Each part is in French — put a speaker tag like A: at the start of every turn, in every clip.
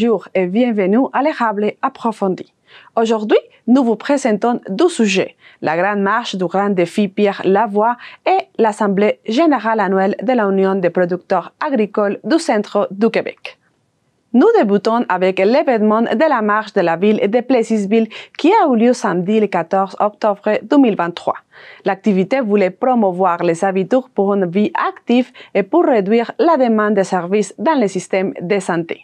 A: Bonjour et bienvenue à l'Érable approfondi. Aujourd'hui, nous vous présentons deux sujets, la Grande Marche du Grand Défi Pierre Lavoie et l'Assemblée générale annuelle de l'Union des producteurs agricoles du centre du Québec. Nous débutons avec l'événement de la marche de la ville de Plessisville qui a eu lieu samedi le 14 octobre 2023. L'activité voulait promouvoir les habitudes pour une vie active et pour réduire la demande de services dans le système de santé.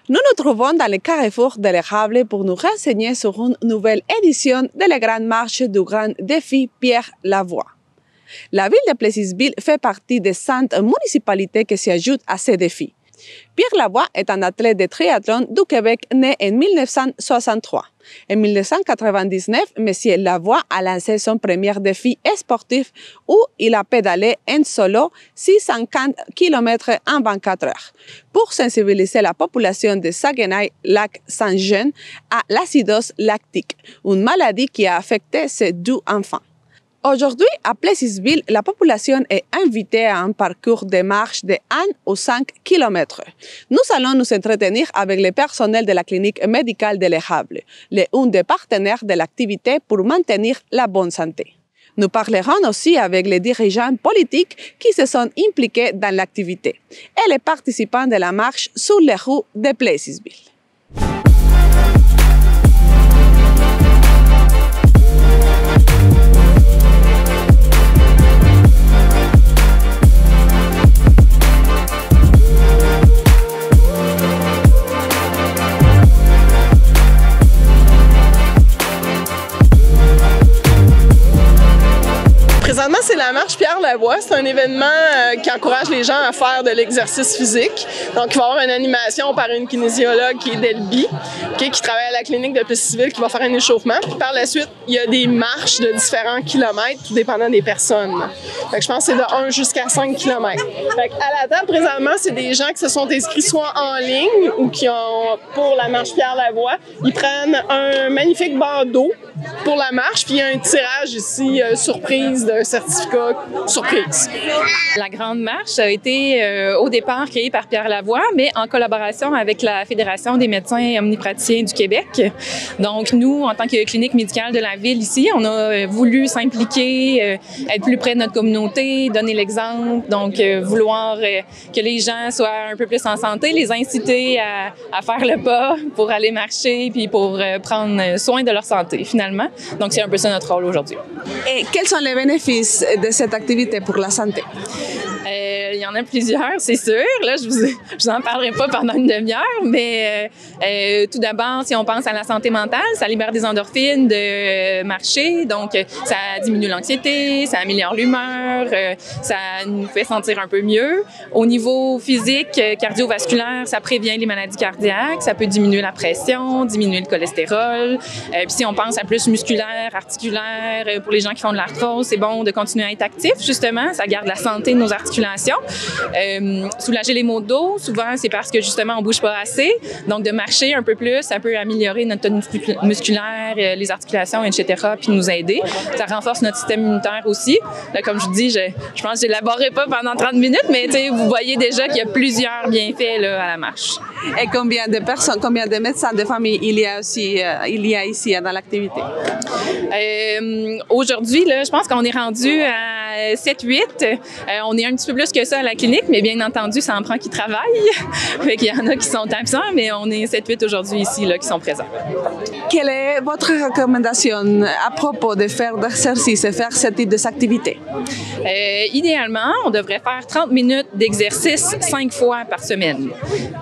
A: Nous nous trouvons dans le carrefour de l'Érable pour nous renseigner sur une nouvelle édition de la Grande Marche du Grand Défi Pierre Lavoie. La ville de Plessisville fait partie des 5 municipalités qui s'y ajoutent à ce défi. Pierre Lavoie est un athlète de triathlon du Québec né en 1963. En 1999, M. Lavoie a lancé son premier défi sportif où il a pédalé en solo 650 km en 24 heures pour sensibiliser la population de Saguenay-Lac-Saint-Jean à l'acidose lactique, une maladie qui a affecté ses 2 enfants. Aujourd'hui, à Plessisville, la population est invitée à un parcours de marche de 1 ou 5 km. Nous allons nous entretenir avec le personnel de la clinique médicale de l'Érable, l'un des partenaires de l'activité pour maintenir la bonne santé. Nous parlerons aussi avec les dirigeants politiques qui se sont impliqués dans l'activité et les participants de la marche sur les rues de Plessisville.
B: Présentement, c'est la marche Pierre Lavoie. C'est un événement qui encourage les gens à faire de l'exercice physique. Donc, il va y avoir une animation par une kinésiologue qui est Delby, qui travaille à la clinique de Plessisville, qui va faire un échauffement. Puis par la suite, il y a des marches de différents kilomètres, tout dépendant des personnes. Fait que je pense que c'est de 1 jusqu'à 5 kilomètres. Fait que à la table, présentement, c'est des gens qui se sont inscrits soit en ligne ou qui ont, pour la marche Pierre Lavoie, ils prennent un magnifique bandeau pour la marche, puis il y a un tirage ici, surprise, d'un certificat surprise.
C: La Grande Marche a été au départ créée par Pierre Lavoie, mais en collaboration avec la Fédération des médecins omnipraticiens du Québec. Donc, nous, en tant que clinique médicale de la ville ici, on a voulu s'impliquer, être plus près de notre communauté, donner l'exemple, donc vouloir que les gens soient un peu plus en santé, les inciter à faire le pas pour aller marcher puis pour prendre soin de leur santé, finalement. Donc, c'est un peu ça notre rôle aujourd'hui.
A: Et quels sont les bénéfices de cette activité pour la santé?
C: Il y en a plusieurs, c'est sûr. Là, je vous en parlerai pas pendant une demi-heure, mais tout d'abord, si on pense à la santé mentale, ça libère des endorphines de marcher, donc ça diminue l'anxiété, ça améliore l'humeur, ça nous fait sentir un peu mieux. Au niveau physique, cardiovasculaire, ça prévient les maladies cardiaques, ça peut diminuer la pression, diminuer le cholestérol. Puis si on pense à plus musculaire, articulaire, pour les gens qui font de l'arthrose, c'est bon de continuer à être actif, justement, ça garde la santé de nos articulations. Soulager les maux de dos, souvent c'est parce que justement on bouge pas assez, donc de marcher un peu plus, ça peut améliorer notre tonus musculaire, les articulations, etc., puis nous aider. Ça renforce notre système immunitaire aussi. Là, comme je vous dis, je pense que je l'élaborerai pas pendant 30 minutes, mais vous voyez déjà qu'il y a plusieurs bienfaits là, à la marche.
A: Et combien de personnes, combien de médecins de famille il y a ici dans l'activité?
C: Aujourd'hui, là, je pense qu'on est rendu à 7-8. On est un petit peu plus que ça à la clinique, mais bien entendu, ça en prend qui travaillent. Fait qu'il y en a qui sont absents, mais on est 7-8 aujourd'hui ici là, qui sont présents.
A: Quelle est votre recommandation à propos de faire d'exercice et faire ce type d'activité?
C: Idéalement, on devrait faire 30 minutes d'exercice 5 fois par semaine.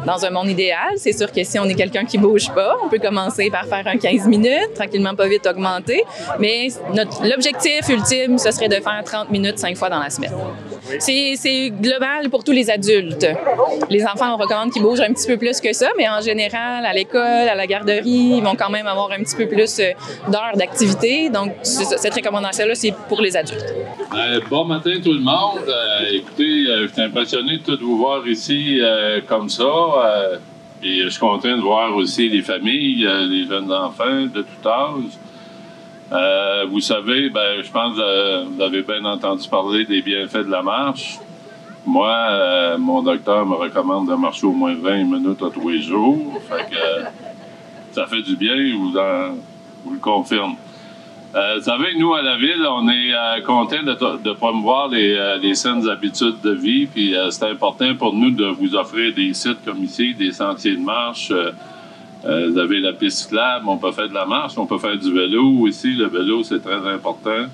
C: Dans un monde idéal, c'est sûr que si on est quelqu'un qui bouge pas, on peut commencer par faire un 15 minutes, tranquillement pas vite augmenter, mais l'objectif ultime, ce serait de faire 30 minutes 5 fois dans la semaine. C'est global pour tous les adultes. Les enfants, on recommande qu'ils bougent un petit peu plus que ça, mais en général, à l'école, à la garderie, ils vont quand même avoir un petit peu plus d'heures d'activité. Donc, cette recommandation-là, c'est pour les adultes.
D: Bon matin tout le monde. Écoutez, je suis impressionné de tout vous voir ici comme ça. Et je suis content de voir aussi les familles, les jeunes enfants de tout âge. Vous savez, je pense que vous avez bien entendu parler des bienfaits de la marche. Moi, mon docteur me recommande de marcher au moins 20 minutes à tous les jours. Fait que ça fait du bien, je vous le confirme. Vous savez, nous, à la ville, on est contents de promouvoir les saines habitudes de vie. Puis c'est important pour nous de vous offrir des sites comme ici, des sentiers de marche. Vous avez la piste cyclable, on peut faire de la marche, on peut faire du vélo ici. Le vélo, c'est très important.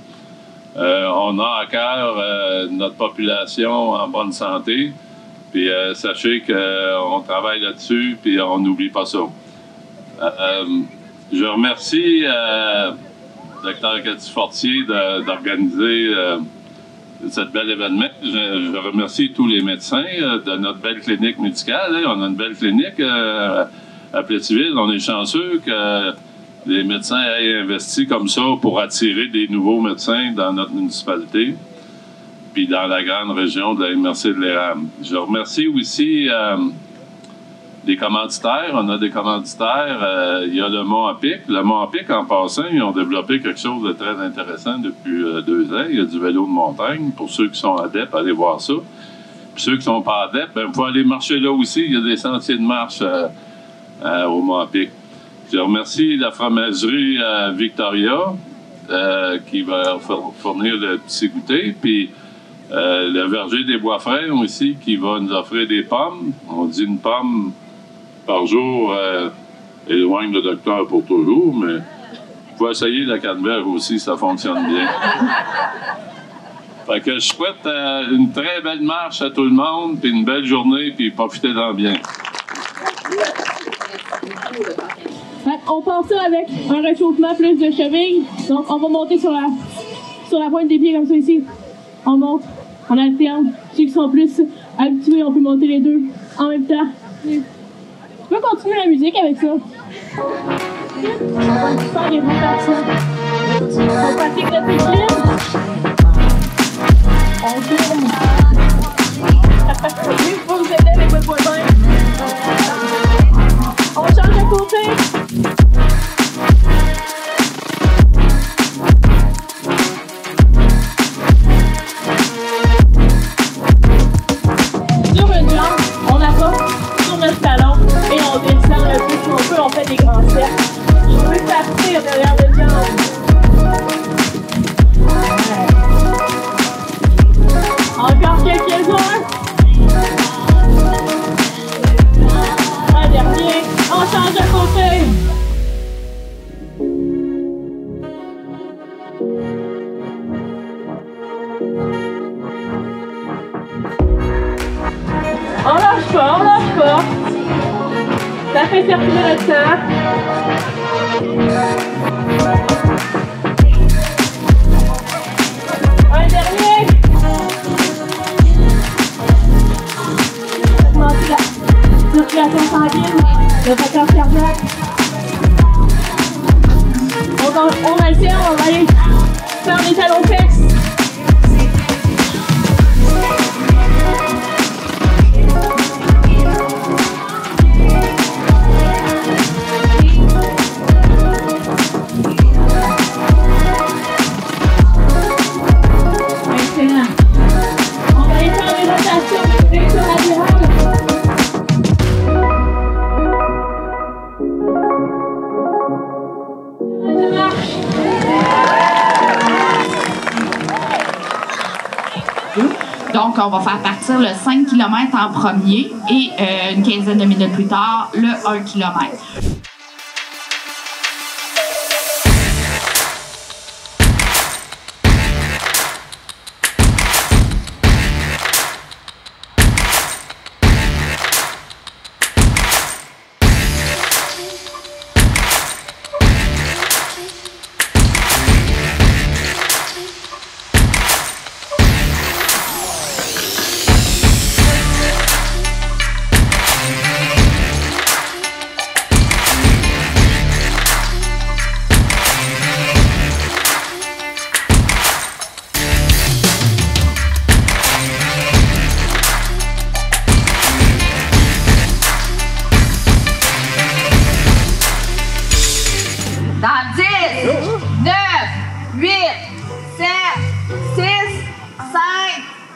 D: On a à cœur notre population en bonne santé. Puis sachez qu'on travaille là-dessus, puis on n'oublie pas ça. Je remercie Dr. Cathy Fortier d'organiser cet bel événement. Je remercie tous les médecins de notre belle clinique médicale. On a une belle clinique à Plessisville. On est chanceux que les médecins aient investi comme ça pour attirer des nouveaux médecins dans notre municipalité puis dans la grande région de la MRC de l'Érable. Je remercie aussi des commanditaires. On a des commanditaires. Il y a le Mont-Apic. Le Mont-Apic, en passant, ils ont développé quelque chose de très intéressant depuis 2 ans. Il y a du vélo de montagne. Pour ceux qui sont adeptes, allez voir ça. Puis ceux qui ne sont pas adeptes, vous pouvez aller marcher là aussi. Il y a des sentiers de marche au Mont-Apic. Je remercie la fromagerie Victoria qui va fournir le petit goûter. Puis le verger des Bois Frères aussi qui va nous offrir des pommes. On dit une pomme par jour éloigne le docteur pour toujours, mais vous pouvez essayer la canneberge aussi, ça fonctionne bien. Fait que je souhaite une très belle marche à tout le monde, puis une belle journée, puis profitez-en bien.
E: On part ça avec un réchauffement plus de cheville. Donc, on va monter sur la pointe des pieds comme ça ici. On monte, on alterne. Ceux qui sont plus habitués, on peut monter les deux en même temps. On peut continuer la musique avec ça. On va faire des rotations. On pratique notre équilibre. On tourne. Je vais vous aider avec votre voisin. On change de côté. Sur une jambe, on apporte sur notre talon et on descend le plus qu'on peut, on fait des grands cercles. Je peux partir derrière le jambe. Encore quelques-uns. Un dernier. On change de côté. On lâche pas, on lâche pas. Ça fait circuler le sang. Un dernier. Augmenter la circulation sanguine, le facteur cardiaque. On alterne, on va aller faire des talons fixes.
F: Donc, on va faire partir le 5 km en premier et une quinzaine de minutes plus tard, le 1 km.
G: Dans 10, 9, 8, 7, 6, 5,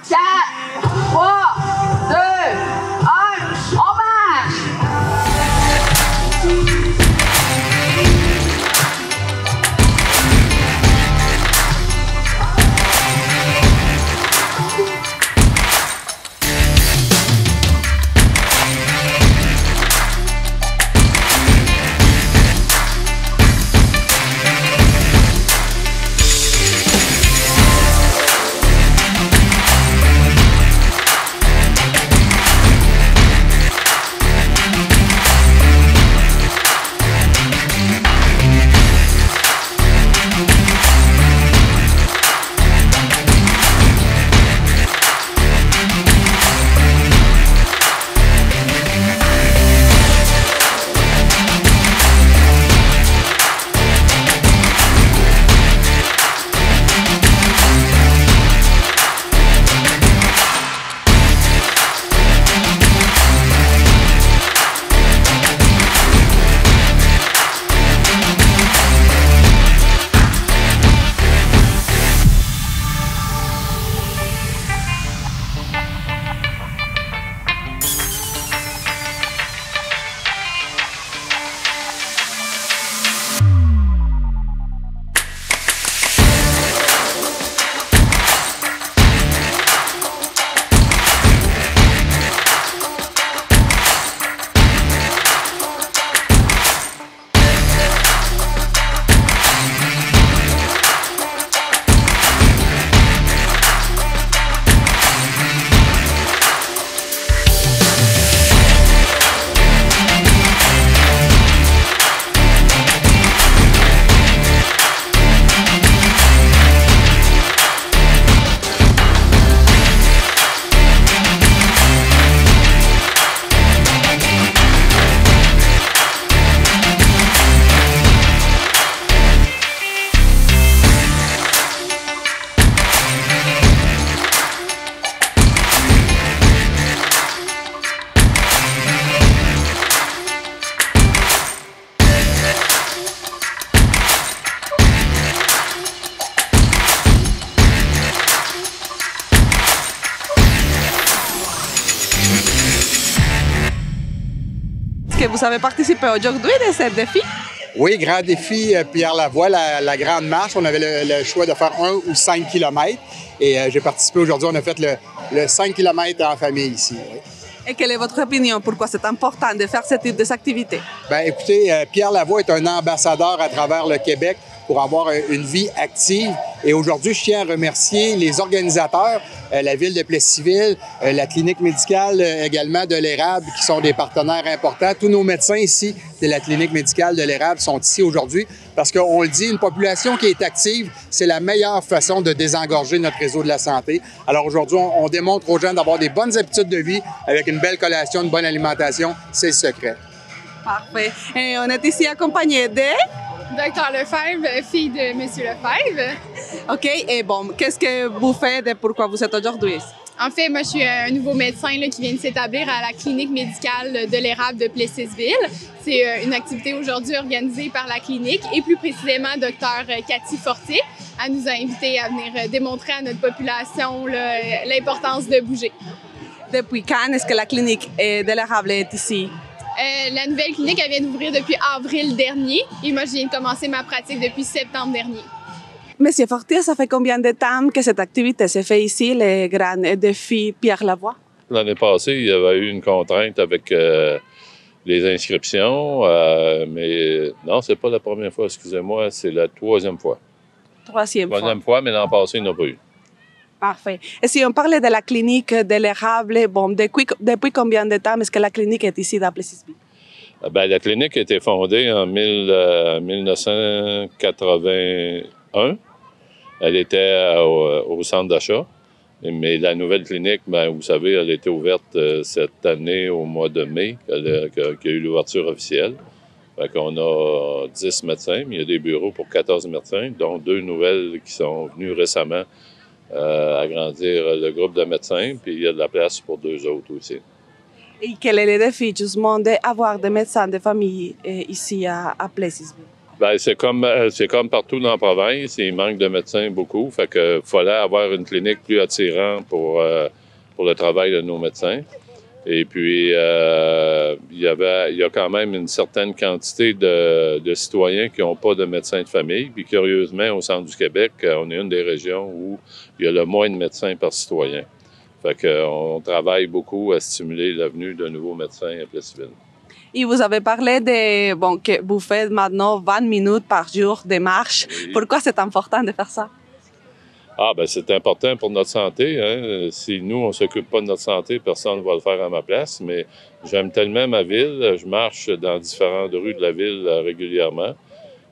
G: 4, 3,
A: vous avez participé aujourd'hui de ce défi?
H: Oui, grand défi Pierre Lavoie, la grande marche. On avait le choix de faire 1 ou 5 kilomètres. Et j'ai participé aujourd'hui. On a fait le 5 kilomètres en famille ici. Oui.
A: Et quelle est votre opinion? Pourquoi c'est important de faire ce type d'activité?
H: Bien, écoutez, Pierre Lavoie est un ambassadeur à travers le Québec pour avoir une vie active. Et aujourd'hui, je tiens à remercier les organisateurs, la Ville de Plessisville, la clinique médicale également de l'Érable, qui sont des partenaires importants. Tous nos médecins ici de la clinique médicale de l'Érable sont ici aujourd'hui parce qu'on le dit, une population qui est active, c'est la meilleure façon de désengorger notre réseau de la santé. Alors aujourd'hui, on démontre aux gens d'avoir des bonnes habitudes de vie avec une belle collation, une bonne alimentation. C'est le secret.
A: Parfait. Et on est ici accompagné de...
I: Docteur Lefebvre, fille de M. Lefebvre.
A: OK. Et bon, qu'est-ce que vous faites et pourquoi vous êtes aujourd'hui ici?
I: En fait, moi, je suis un nouveau médecin là, qui vient de s'établir à la clinique médicale de l'Érable de Plessisville. C'est une activité aujourd'hui organisée par la clinique et plus précisément Dr. Cathy Fortier. Elle nous a invités à venir démontrer à notre population l'importance de bouger.
A: Depuis quand est-ce que la clinique de l'Érable est ici?
I: La nouvelle clinique, elle vient d'ouvrir depuis avril dernier et moi, je viens de commencer ma pratique depuis septembre dernier.
A: Monsieur Fortier, ça fait combien de temps que cette activité se fait ici, les grands défis Pierre Lavoie?
D: L'année passée, il y avait eu une contrainte avec les inscriptions, mais non, c'est pas la première fois, excusez-moi, c'est la troisième fois.
A: Troisième
D: fois, mais l'an passé, il n'y en a pas eu.
A: Parfait. Et si on parlait de la clinique de l'Érable, bon, depuis combien de temps est-ce que la clinique est ici dans Plessisville?
D: Bien, la clinique a été fondée en 1981. Elle était au centre d'achat. Mais la nouvelle clinique, bien, vous savez, elle a été ouverte cette année au mois de mai, qu'il y a eu l'ouverture officielle. Fait qu'on a 10 médecins, mais il y a des bureaux pour 14 médecins, dont 2 nouvelles qui sont venues récemment agrandir le groupe de médecins, puis il y a de la place pour 2 autres aussi.
A: Et quel est le défi, justement, d'avoir des médecins de famille ici à Plessisville?
D: Bien, c'est comme partout dans la province, il manque de médecins beaucoup, fait que fallait avoir une clinique plus attirante pour le travail de nos médecins. Et puis, il y a quand même une certaine quantité de citoyens qui n'ont pas de médecin de famille. Puis, curieusement, au centre du Québec, on est une des régions où il y a le moins de médecins par citoyen. Fait qu'on travaille beaucoup à stimuler la venue de nouveaux médecins à Plessisville.
A: Et vous avez parlé que vous faites maintenant 20 minutes par jour de marche. Oui. Pourquoi c'est important de faire ça?
D: Ah, bien, c'est important pour notre santé. Hein? Si nous, on ne s'occupe pas de notre santé, personne ne va le faire à ma place. Mais j'aime tellement ma ville. Je marche dans différentes rues de la ville régulièrement.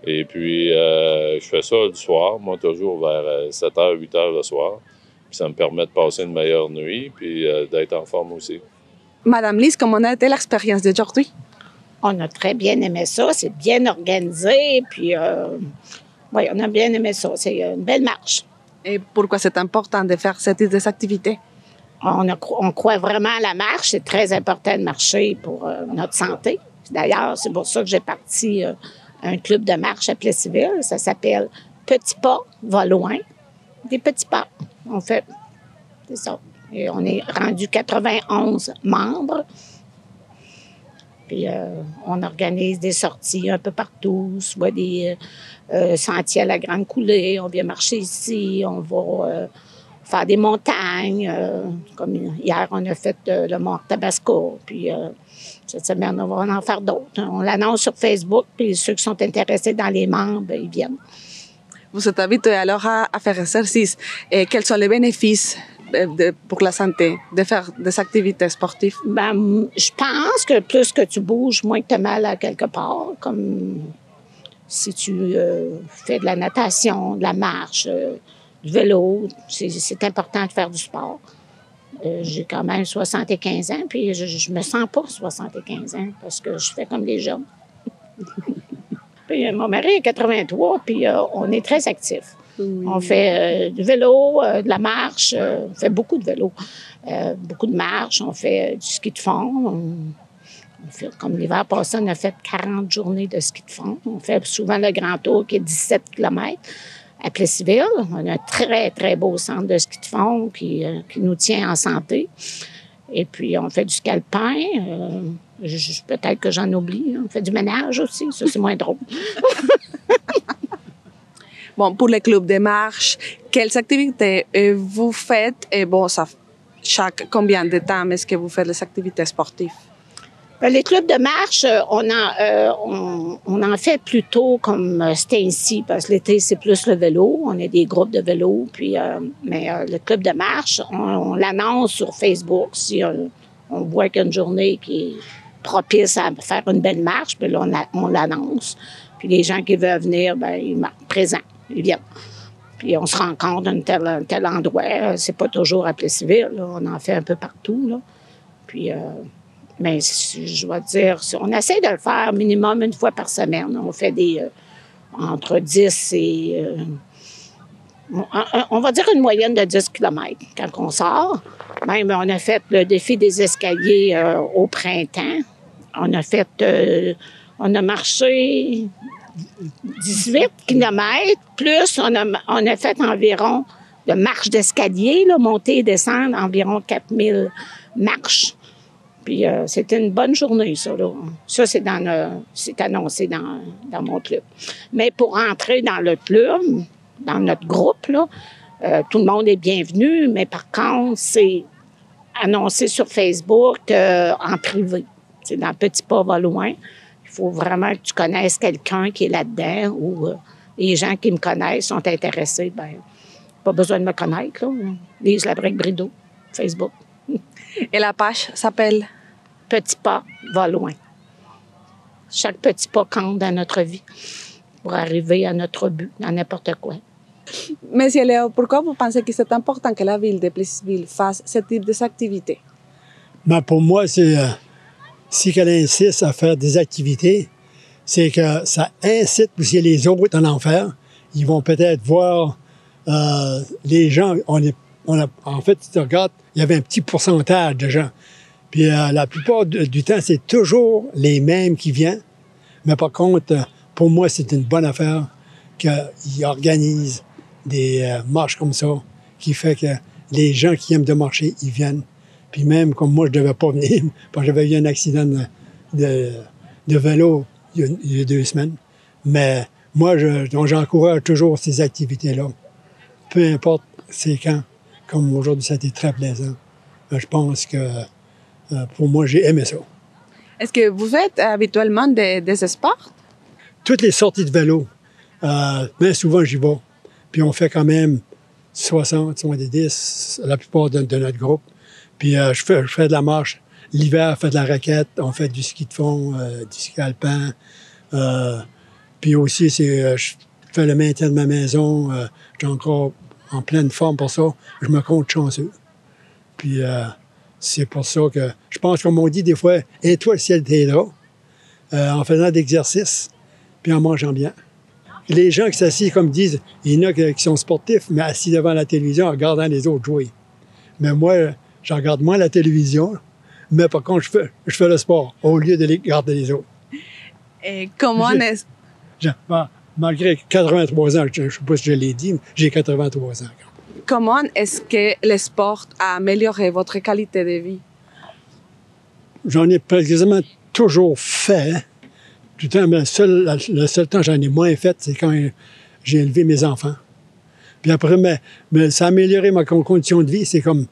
D: Et puis, je fais ça du soir, moi, toujours vers 7h, 8h le soir. Puis ça me permet de passer une meilleure nuit puis d'être en forme aussi.
A: Madame Lise, comment a été l'expérience d'aujourd'hui?
J: On a très bien aimé ça. C'est bien organisé. Puis, oui, on a bien aimé ça. C'est une belle marche.
A: Et pourquoi c'est important de faire cette activité?
J: On croit vraiment à la marche. C'est très important de marcher pour notre santé. D'ailleurs, c'est pour ça que j'ai parti un club de marche à Plessisville. Ça s'appelle Petit pas, va loin. Des petits pas. On fait, c'est ça. Et on est rendu 91 membres. Puis on organise des sorties un peu partout, soit des sentiers à la Grande Coulée. On vient marcher ici, on va faire des montagnes. Comme hier, on a fait le Mont Tabasco. Puis cette semaine, on va en faire d'autres. On l'annonce sur Facebook, puis ceux qui sont intéressés dans les membres, ils viennent.
A: Vous êtes habitué alors à faire exercice. Et quels sont les bénéfices pour la santé de faire des activités sportives?
J: Ben, je pense que plus que tu bouges, moins que tu as mal à quelque part. Comme si tu fais de la natation, de la marche, du vélo. C'est important de faire du sport. J'ai quand même 75 ans, puis je me sens pas 75 ans parce que je fais comme les jeunes. Puis, mon mari a 83, puis on est très actifs. Oui. On fait du vélo, de la marche, on fait beaucoup de vélo, beaucoup de marche, on fait du ski de fond. On fait, comme l'hiver passé, on a fait 40 journées de ski de fond. On fait souvent le Grand Tour qui est 17 km à Plessisville. On a un très, très beau centre de ski de fond qui nous tient en santé. Et puis, on fait du ski alpin. Peut-être que j'en oublie. On fait du ménage aussi, ça c'est moins drôle.
A: Bon, pour les clubs de marche, quelles activités vous faites? Et bon, chaque combien de temps est-ce que vous faites les activités sportives?
J: Les clubs de marche, on en fait plutôt comme cet ici, parce que l'été, c'est plus le vélo. On a des groupes de vélo. Puis, mais le club de marche, on l'annonce sur Facebook. Si on voit qu'il y a une journée qui est propice à faire une belle marche, puis là, on l'annonce. Puis les gens qui veulent venir, bien, ils marquent présent, ils viennent. Puis on se rencontre dans un tel endroit. C'est pas toujours à Plessisville, là. On en fait un peu partout, là. Puis... mais je vais dire, on essaie de le faire minimum une fois par semaine. On fait entre 10 et... on va dire une moyenne de 10 km quand on sort. Même, on a fait le défi des escaliers au printemps. On a marché 18 km, plus on a fait environ de marche d'escalier, monter et descendre, environ 4000 marches. Puis c'était une bonne journée, ça, là. Ça, c'est annoncé dans mon club. Mais pour entrer dans le club, dans notre groupe, là, tout le monde est bienvenu, mais par contre, c'est annoncé sur Facebook en privé. C'est dans Petit Pas va loin. Il faut vraiment que tu connaisses quelqu'un qui est là-dedans ou les gens qui me connaissent sont intéressés. Bien, pas besoin de me connaître, là. Lise la brique Brideau, Facebook.
A: Et la page s'appelle?
J: Petit pas va loin. Chaque petit pas compte dans notre vie pour arriver à notre but, dans n'importe quoi.
A: Monsieur Léo, pourquoi vous pensez que c'est important que la ville de Plessisville fasse ce type d'activités?
K: Ben pour moi, c'est si qu'elle insiste à faire des activités, c'est que ça incite aussi les autres à en faire. Ils vont peut-être voir les gens. En fait, si tu regardes, il y avait un petit pourcentage de gens. Puis la plupart du temps, c'est toujours les mêmes qui viennent. Mais par contre, pour moi, c'est une bonne affaire qu'ils organisent des marches comme ça, qui fait que les gens qui aiment de marcher, ils viennent. Puis même, comme moi, je ne devais pas venir, parce que j'avais eu un accident de vélo il y a 2 semaines. Mais moi, j'encourage toujours ces activités-là. Peu importe c'est quand. Comme aujourd'hui, ça a été très plaisant. Je pense que pour moi, j'ai aimé ça.
A: Est-ce que vous faites habituellement des sports?
K: Toutes les sorties de vélo. Mais souvent, j'y vais. Puis on fait quand même 60, 70, la plupart de notre groupe. Puis je fais de la marche. L'hiver, je fais de la raquette. On fait du ski de fond, du ski alpin. Puis aussi, je fais le maintien de ma maison. Je suis encore en pleine forme pour ça. Je me compte chanceux. Puis c'est pour ça que je pense, comme on dit des fois, « Et toi, le ciel t'aidera » en faisant d'exercices puis en mangeant bien. Les gens qui s'assient, comme disent, il y en a qui sont sportifs, mais assis devant la télévision en regardant les autres jouer. Mais moi, je regarde moins la télévision, mais par contre, je fais le sport au lieu de regarder les autres.
A: Et comment est-ce...
K: Malgré 83 ans, je ne sais pas si je l'ai dit, mais j'ai 83 ans.
A: Comment est-ce que le sport a amélioré votre qualité de vie?
K: J'en ai quasiment toujours fait. Tout le temps, mais le seul temps que j'en ai moins fait, c'est quand j'ai élevé mes enfants. Puis après, mais ça a amélioré ma condition de vie. C'est comme,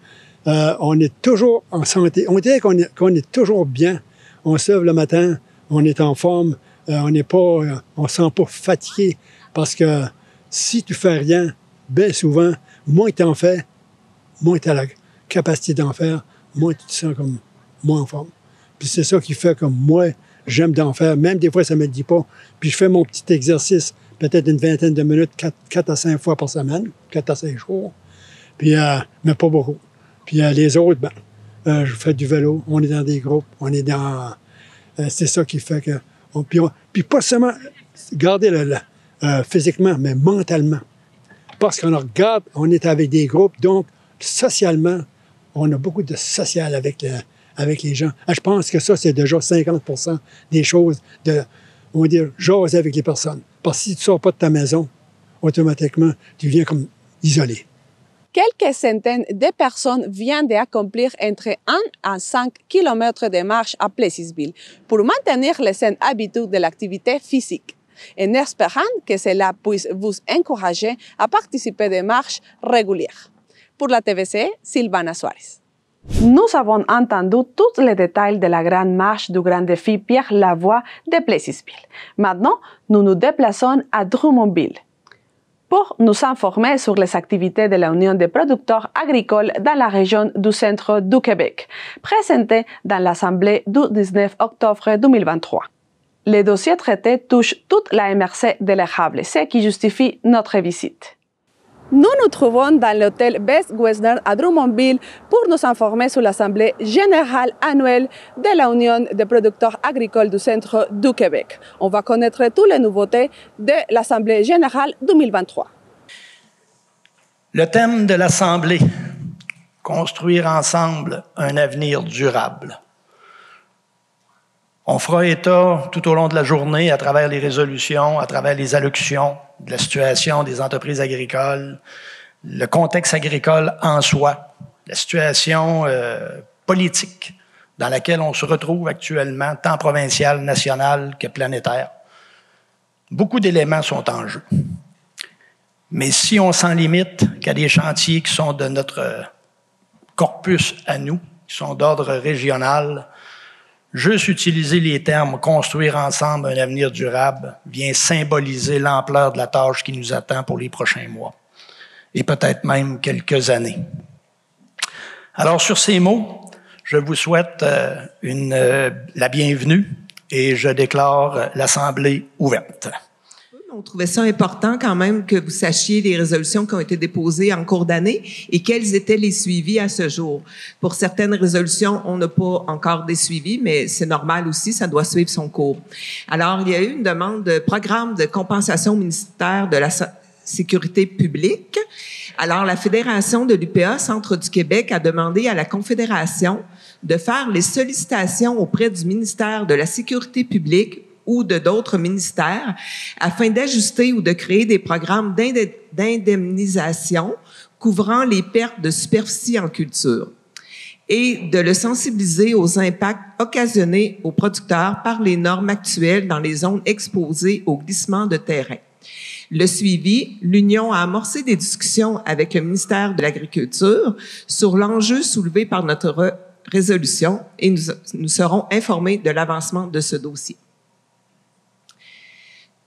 K: on est toujours en santé. On dirait qu'on est toujours bien. On se lève le matin, on est en forme, on ne se sent pas fatigué. Parce que si tu fais rien, bien souvent, moins tu en fais, moins tu as la capacité d'en faire, moins tu te sens comme moins en forme. Puis c'est ça qui fait que moi, j'aime d'en faire. Même des fois, ça ne me dit pas. Puis je fais mon petit exercice, peut-être une vingtaine de minutes, 4 à 5 fois par semaine, 4 à 5 jours. Puis, mais pas beaucoup. Puis les autres, je fais du vélo, on est dans des groupes, on est dans... c'est ça qui fait que... Puis pas seulement garder physiquement, mais mentalement. Parce qu'on regarde, on est avec des groupes, donc socialement, on a beaucoup de social avec les gens. Je pense que ça, c'est déjà 50% des choses on va dire, jaser avec les personnes. Parce que si tu ne sors pas de ta maison, automatiquement, tu viens comme isolé.
A: quelques centaines de personnes viennent d'accomplir entre 1 à 5 km de marche à Plessisville pour maintenir les saines habitudes de l'activité physique, en espérant que cela puisse vous encourager à participer des marches régulières. Pour la TVC, Sylvana Suarez. Nous avons entendu tous les détails de la grande marche du Grand Défi Pierre Lavoie de Plessisville. Maintenant, nous nous déplaçons à Drummondville pour nous informer sur les activités de l'Union des producteurs agricoles dans la région du centre du Québec, présentée dans l'Assemblée du 19 octobre 2023. Le dossier traité touche toute la MRC de l'érable, ce qui justifie notre visite. Nous nous trouvons dans l'hôtel Best Western à Drummondville pour nous informer sur l'Assemblée générale annuelle de l'Union des producteurs agricoles du centre du Québec. On va connaître toutes les nouveautés de l'Assemblée générale 2023.
L: Le thème de l'Assemblée, construire ensemble un avenir durable. On fera état tout au long de la journée, à travers les résolutions, à travers les allocutions, de la situation des entreprises agricoles, le contexte agricole en soi, la situation politique dans laquelle on se retrouve actuellement, tant provinciale, nationale que planétaire. Beaucoup d'éléments sont en jeu. Mais si on s'en limite qu'à des chantiers qui sont de notre corpus à nous, qui sont d'ordre régional, juste utiliser les termes « construire ensemble un avenir durable » vient symboliser l'ampleur de la tâche qui nous attend pour les prochains mois et peut-être même quelques années. Alors, sur ces mots, je vous souhaite la bienvenue et je déclare l'Assemblée ouverte.
M: On trouvait ça important quand même que vous sachiez les résolutions qui ont été déposées en cours d'année et quels étaient les suivis à ce jour. Pour certaines résolutions, on n'a pas encore des suivis, mais c'est normal aussi, ça doit suivre son cours. Alors, il y a eu une demande de programme de compensation au ministère de la Sécurité publique. Alors, la Fédération de l'UPA Centre du Québec a demandé à la Confédération de faire les sollicitations auprès du ministère de la Sécurité publique ou de d'autres ministères, afin d'ajuster ou de créer des programmes d'indemnisation couvrant les pertes de superficie en culture et de le sensibiliser aux impacts occasionnés aux producteurs par les normes actuelles dans les zones exposées au glissement de terrain. Le suivi, l'Union a amorcé des discussions avec le ministère de l'Agriculture sur l'enjeu soulevé par notre résolution et nous serons informés de l'avancement de ce dossier.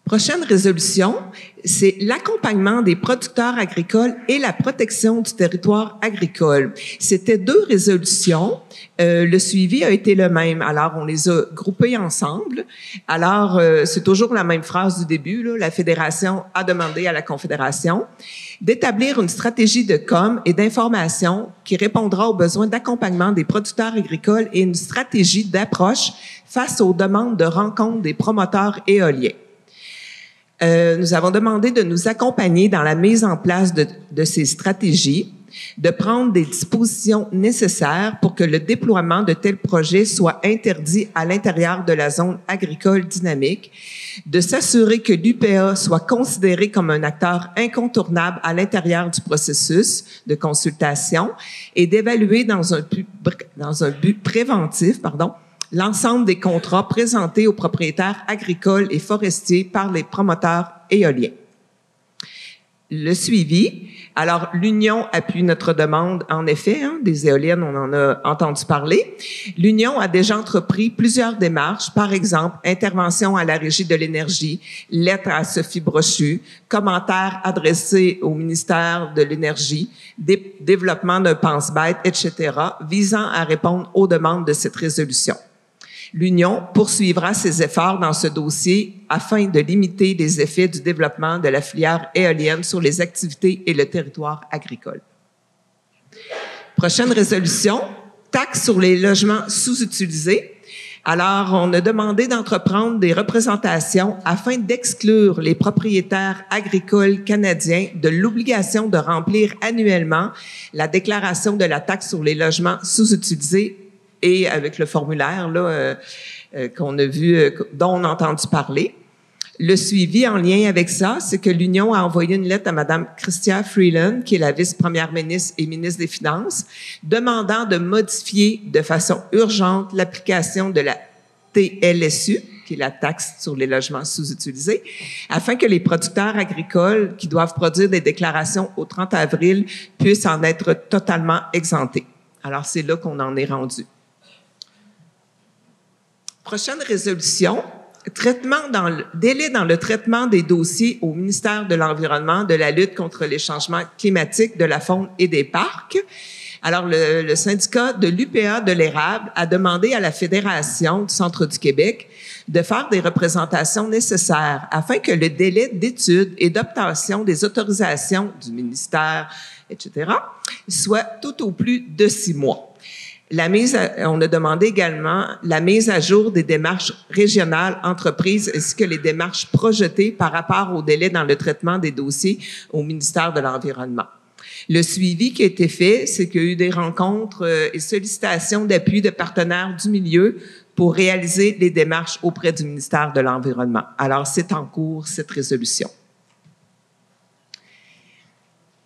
M: Prochaine résolution, c'est l'accompagnement des producteurs agricoles et la protection du territoire agricole. C'était 2 résolutions. Le suivi a été le même. Alors, on les a groupées ensemble. Alors, c'est toujours la même phrase du début, là. La Fédération a demandé à la Confédération d'établir une stratégie de com et d'information qui répondra aux besoins d'accompagnement des producteurs agricoles et une stratégie d'approche face aux demandes de rencontre des promoteurs éoliens. Nous avons demandé de nous accompagner dans la mise en place de ces stratégies, de prendre des dispositions nécessaires pour que le déploiement de tels projets soit interdit à l'intérieur de la zone agricole dynamique, de s'assurer que l'UPA soit considéré comme un acteur incontournable à l'intérieur du processus de consultation et d'évaluer dans un but préventif, l'ensemble des contrats présentés aux propriétaires agricoles et forestiers par les promoteurs éoliens. Le suivi. Alors, l'Union appuie notre demande, en effet, des éoliennes, on en a entendu parler. L'Union a déjà entrepris plusieurs démarches, par exemple, intervention à la Régie de l'énergie, lettre à Sophie Brochu, commentaires adressés au ministère de l'Énergie, développement d'un pense-bête, etc., visant à répondre aux demandes de cette résolution. L'Union poursuivra ses efforts dans ce dossier afin de limiter les effets du développement de la filière éolienne sur les activités et le territoire agricole. Prochaine résolution, taxe sur les logements sous-utilisés. Alors, on a demandé d'entreprendre des représentations afin d'exclure les propriétaires agricoles canadiens de l'obligation de remplir annuellement la déclaration de la taxe sur les logements sous-utilisés et avec le formulaire là qu'on a vu, dont on a entendu parler. Le suivi en lien avec ça, c'est que l'Union a envoyé une lettre à Mme Chrystia Freeland, qui est la vice-première ministre et ministre des Finances, demandant de modifier de façon urgente l'application de la TLSU, qui est la taxe sur les logements sous-utilisés, afin que les producteurs agricoles qui doivent produire des déclarations au 30 avril puissent en être totalement exemptés. Alors, c'est là qu'on en est rendu. Prochaine résolution. Délai dans le traitement des dossiers au ministère de l'Environnement de la lutte contre les changements climatiques, de la faune et des parcs. Alors, le syndicat de l'UPA de l'érable a demandé à la Fédération du Centre du Québec de faire des représentations nécessaires afin que le délai d'étude et d'obtention des autorisations du ministère, etc., soit tout au plus de 6 mois. On a demandé également la mise à jour des démarches régionales, entreprises, ainsi que les démarches projetées par rapport au délai dans le traitement des dossiers au ministère de l'Environnement. Le suivi qui a été fait, c'est qu'il y a eu des rencontres et sollicitations d'appui de partenaires du milieu pour réaliser les démarches auprès du ministère de l'Environnement. Alors, c'est en cours, cette résolution.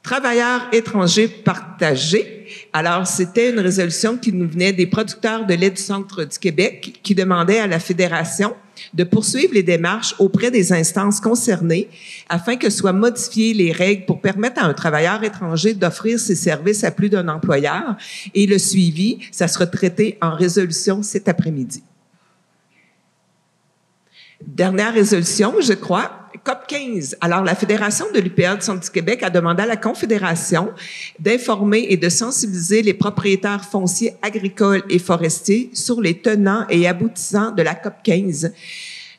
M: Travailleurs étrangers partagés. Alors, c'était une résolution qui nous venait des producteurs de lait du Centre du Québec qui demandait à la Fédération de poursuivre les démarches auprès des instances concernées afin que soient modifiées les règles pour permettre à un travailleur étranger d'offrir ses services à plus d'un employeur. Et le suivi, ça sera traité en résolution cet après-midi. Dernière résolution, je crois, COP 15. Alors, la Fédération de l'UPA du Centre du Québec a demandé à la Confédération d'informer et de sensibiliser les propriétaires fonciers agricoles et forestiers sur les tenants et aboutissants de la COP 15,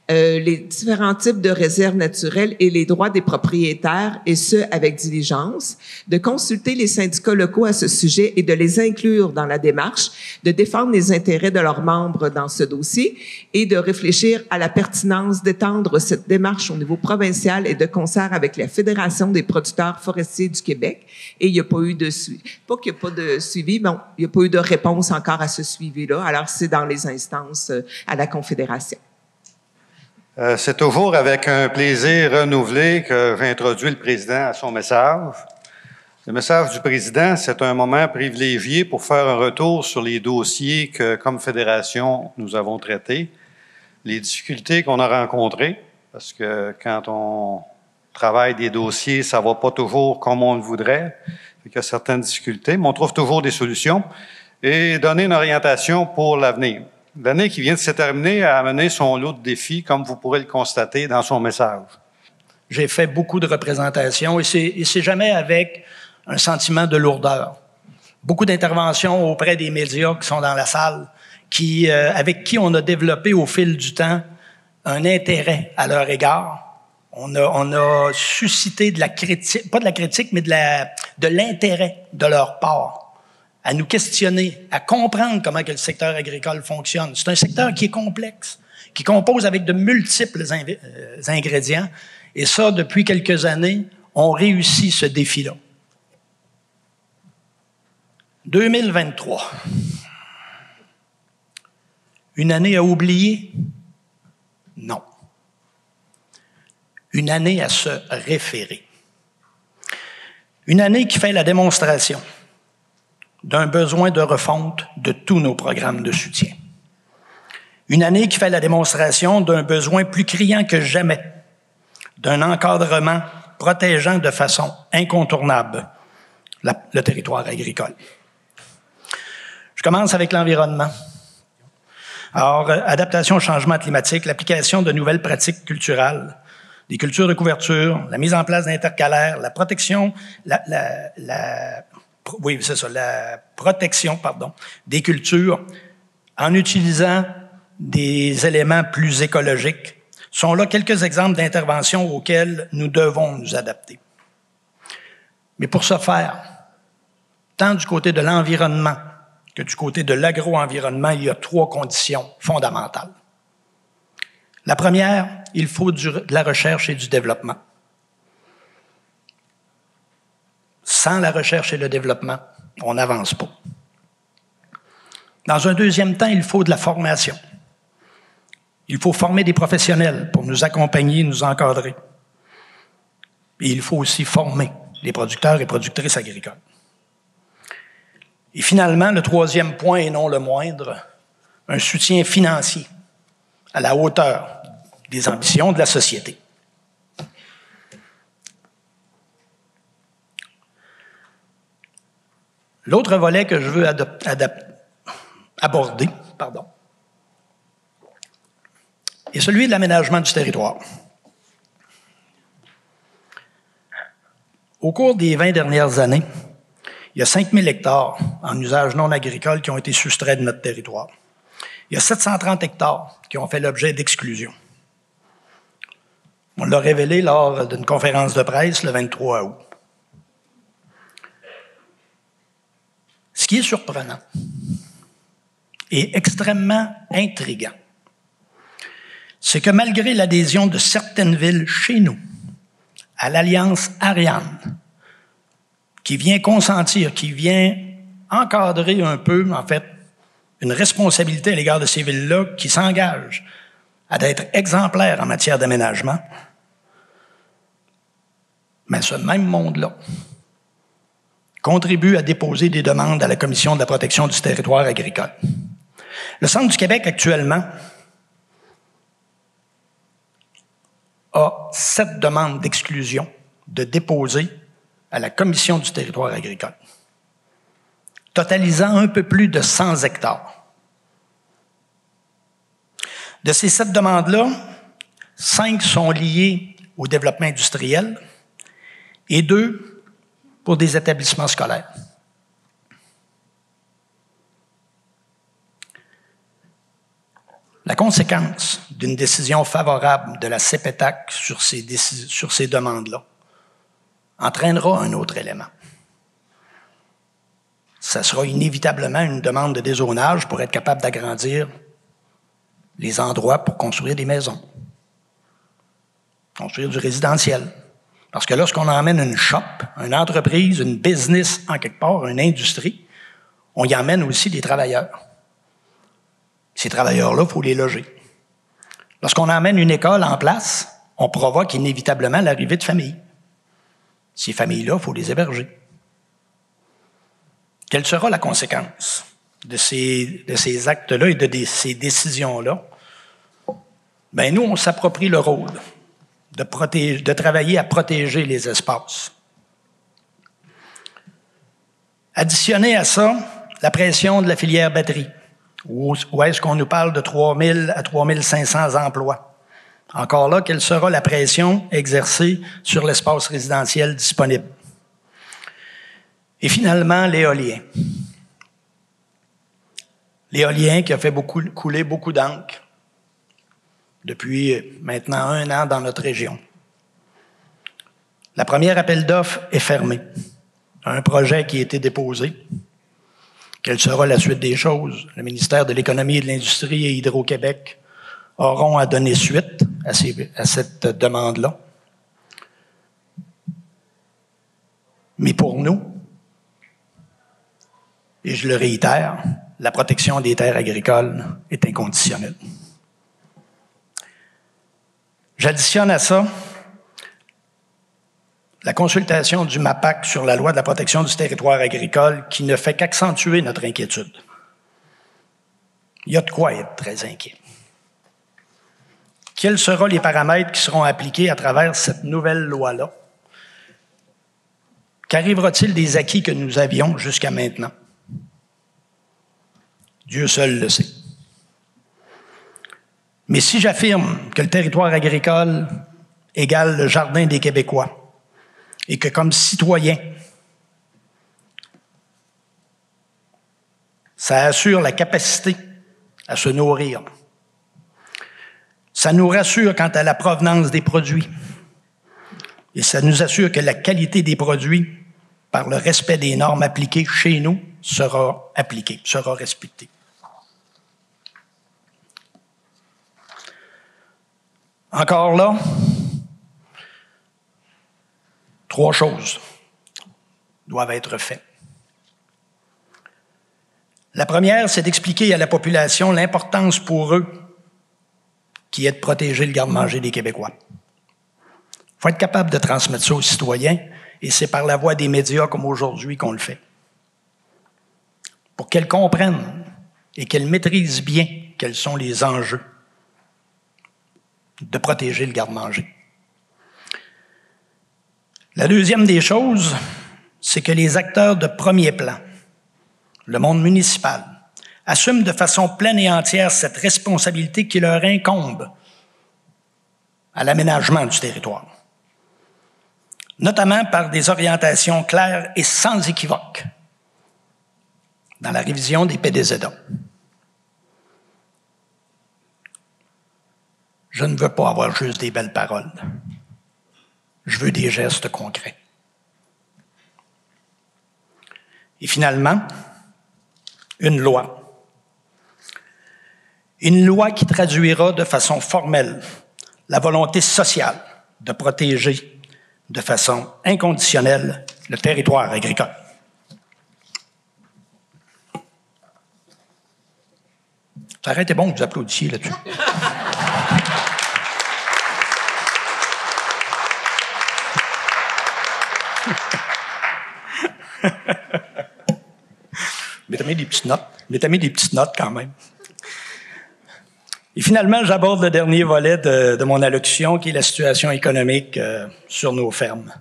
M: les différents types de réserves naturelles et les droits des propriétaires, et ce, avec diligence, de consulter les syndicats locaux à ce sujet et de les inclure dans la démarche, de défendre les intérêts de leurs membres dans ce dossier et de réfléchir à la pertinence d'étendre cette démarche au niveau provincial et de concert avec la Fédération des producteurs forestiers du Québec. Et il n'y a pas eu de suivi. Pas qu'il n'y a pas de suivi, mais il n'y a pas eu de réponse encore à ce suivi-là. Alors, c'est dans les instances à la Confédération.
N: C'est toujours avec un plaisir renouvelé que j'introduis le président à son message. Le message du président, c'est un moment privilégié pour faire un retour sur les dossiers que, comme fédération, nous avons traités, les difficultés qu'on a rencontrées, parce que quand on travaille des dossiers, ça va pas toujours comme on le voudrait, il y a certaines difficultés, mais on trouve toujours des solutions, et donner une orientation pour l'avenir. L'année qui vient de se terminer a amené son lot de défis, comme vous pourrez le constater dans son message.
L: J'ai fait beaucoup de représentations et c'est jamais avec un sentiment de lourdeur. Beaucoup d'interventions auprès des médias qui sont dans la salle, avec qui on a développé au fil du temps un intérêt à leur égard. On a suscité de la critique, pas de la critique, mais de l'intérêt de leur part, à nous questionner, à comprendre comment que le secteur agricole fonctionne. C'est un secteur qui est complexe, qui compose avec de multiples ingrédients. Et ça, depuis quelques années, on réussit ce défi-là. 2023. Une année à oublier? Non. Une année à se référer. Une année qui fait la démonstration d'un besoin de refonte de tous nos programmes de soutien. Une année qui fait la démonstration d'un besoin plus criant que jamais, d'un encadrement protégeant de façon incontournable le territoire agricole. Je commence avec l'environnement. Alors, adaptation au changement climatique, l'application de nouvelles pratiques culturelles, des cultures de couverture, la mise en place d'intercalaires, la protection, la protection des cultures en utilisant des éléments plus écologiques sont là quelques exemples d'interventions auxquelles nous devons nous adapter. Mais pour ce faire, tant du côté de l'environnement que du côté de l'agro-environnement, il y a 3 conditions fondamentales. La première, il faut de la recherche et du développement. Sans la recherche et le développement, on n'avance pas. Dans un deuxième temps, il faut de la formation. Il faut former des professionnels pour nous accompagner, nous encadrer. Et il faut aussi former les producteurs et productrices agricoles. Et finalement, le troisième point, et non le moindre, un soutien financier à la hauteur des ambitions de la société. L'autre volet que je veux aborder, est celui de l'aménagement du territoire. Au cours des 20 dernières années, il y a 5 000 hectares en usage non agricole qui ont été soustraits de notre territoire. Il y a 730 hectares qui ont fait l'objet d'exclusion. On l'a révélé lors d'une conférence de presse le 23 août. Ce qui est surprenant et extrêmement intriguant, c'est que malgré l'adhésion de certaines villes chez nous à l'Alliance Ariane, qui vient consentir, qui vient encadrer un peu, en fait, une responsabilité à l'égard de ces villes-là, qui s'engagent à être exemplaires en matière d'aménagement, mais ce même monde-là contribue à déposer des demandes à la Commission de la protection du territoire agricole. Le Centre du Québec, actuellement, a 7 demandes d'exclusion de déposer à la Commission du territoire agricole, totalisant un peu plus de 100 hectares. De ces 7 demandes-là, 5 sont liées au développement industriel et 2 pour des établissements scolaires. La conséquence d'une décision favorable de la CPETAC sur ces demandes-là entraînera un autre élément. Ça sera inévitablement une demande de dézonage pour être capable d'agrandir les endroits pour construire des maisons, construire du résidentiel. Parce que lorsqu'on emmène une shop, une entreprise, une business en quelque part, une industrie, on y emmène aussi des travailleurs. Ces travailleurs-là, il faut les loger. Lorsqu'on emmène une école en place, on provoque inévitablement l'arrivée de familles. Ces familles-là, il faut les héberger. Quelle sera la conséquence de ces actes-là et de ces décisions-là? Bien, nous, on s'approprie le rôle de travailler à protéger les espaces. Additionné à ça, la pression de la filière batterie, où est-ce qu'on nous parle de 3 000 à 3 500 emplois. Encore là, quelle sera la pression exercée sur l'espace résidentiel disponible? Et finalement, l'éolien. L'éolien qui a fait couler beaucoup d'encre depuis maintenant 1 an dans notre région. La première appel d'offres est fermée. Un projet qui a été déposé. Quelle sera la suite des choses? Le ministère de l'Économie et de l'Industrie et Hydro-Québec auront à donner suite à cette demande-là. Mais pour nous, et je le réitère, la protection des terres agricoles est inconditionnelle. J'additionne à ça la consultation du MAPAC sur la loi de la protection du territoire agricole qui ne fait qu'accentuer notre inquiétude. Il y a de quoi être très inquiet. Quels seront les paramètres qui seront appliqués à travers cette nouvelle loi-là? Qu'arrivera-t-il des acquis que nous avions jusqu'à maintenant? Dieu seul le sait. Mais si j'affirme que le territoire agricole égale le jardin des Québécois et que comme citoyen, ça assure la capacité à se nourrir, ça nous rassure quant à la provenance des produits et ça nous assure que la qualité des produits, par le respect des normes appliquées chez nous, sera appliquée, sera respectée. Encore là, 3 choses doivent être faites. La première, c'est d'expliquer à la population l'importance pour eux qui est de protéger le garde-manger des Québécois. Il faut être capable de transmettre ça aux citoyens, et c'est par la voie des médias comme aujourd'hui qu'on le fait. Pour qu'elles comprennent et qu'elles maîtrisent bien quels sont les enjeux de protéger le garde-manger. La deuxième des choses, c'est que les acteurs de premier plan, le monde municipal, assument de façon pleine et entière cette responsabilité qui leur incombe à l'aménagement du territoire, notamment par des orientations claires et sans équivoque dans la révision des PDZA. Je ne veux pas avoir juste des belles paroles. Je veux des gestes concrets. Et finalement, une loi. Une loi qui traduira de façon formelle la volonté sociale de protéger de façon inconditionnelle le territoire agricole. Ça aurait été bon que vous applaudissiez là-dessus. Mais t'as mis des petites notes quand même. Et finalement, j'aborde le dernier volet de mon allocution, qui est la situation économique sur nos fermes.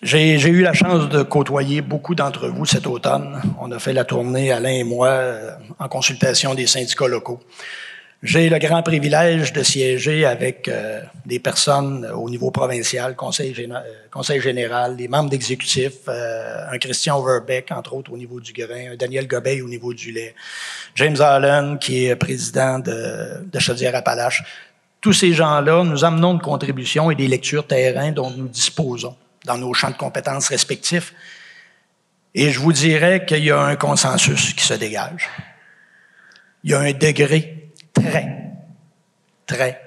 L: J'ai eu la chance de côtoyer beaucoup d'entre vous cet automne. On a fait la tournée, Alain et moi, en consultation des syndicats locaux. J'ai le grand privilège de siéger avec des personnes au niveau provincial, conseil général, des membres d'exécutif, un Christian Overbeck, entre autres, au niveau du grain, un Daniel Gobeil au niveau du lait, James Allen, qui est président de Chaudière-Appalaches. Tous ces gens-là, nous amenons une contribution et des lectures terrain dont nous disposons dans nos champs de compétences respectifs. Et je vous dirais qu'il y a un consensus qui se dégage. Il y a un degré très, très,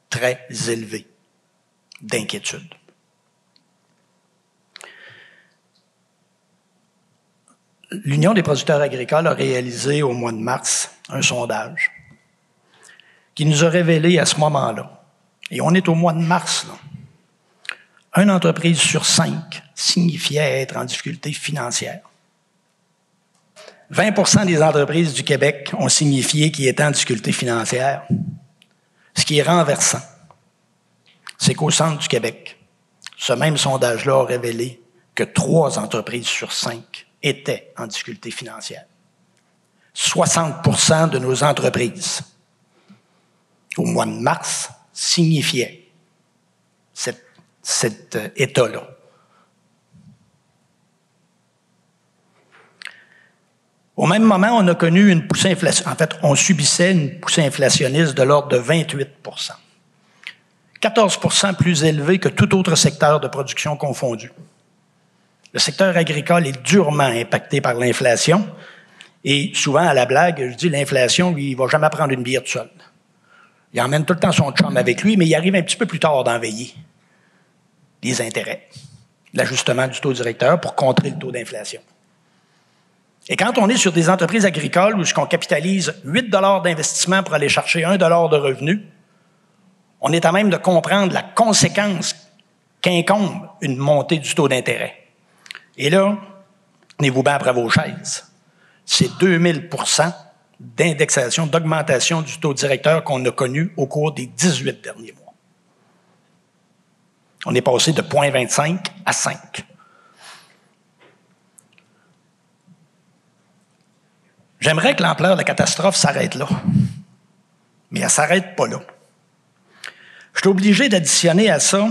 L: très élevé d'inquiétude. L'Union des producteurs agricoles a réalisé au mois de mars un sondage qui nous a révélé à ce moment-là, et on est au mois de mars, là, une entreprise sur 5 signifiait être en difficulté financière. 20% des entreprises du Québec ont signifié qu'ils étaient en difficulté financière. Ce qui est renversant, c'est qu'au centre du Québec, ce même sondage-là a révélé que 3 entreprises sur 5 étaient en difficulté financière. 60% de nos entreprises, au mois de mars, signifiaient cet état-là. Au même moment, on a connu une poussée inflationniste. En fait, on subissait une poussée inflationniste de l'ordre de 28 14 plus élevé que tout autre secteur de production confondu. Le secteur agricole est durement impacté par l'inflation. Et souvent, à la blague, je dis l'inflation, lui, il va jamais prendre une bière tout seul. Il emmène tout le temps son chum avec lui, mais il arrive un petit peu plus tard d'en veiller. Les intérêts, l'ajustement du taux directeur pour contrer le taux d'inflation. Et quand on est sur des entreprises agricoles où on capitalise 8 $ d'investissement pour aller chercher 1 $ de revenu, on est à même de comprendre la conséquence qu'incombe une montée du taux d'intérêt. Et là, tenez-vous bien après vos chaises. C'est 2000 % d'indexation, d'augmentation du taux directeur qu'on a connu au cours des 18 derniers mois. On est passé de 0,25 à 5. J'aimerais que l'ampleur de la catastrophe s'arrête là. Mais elle ne s'arrête pas là. Je suis obligé d'additionner à ça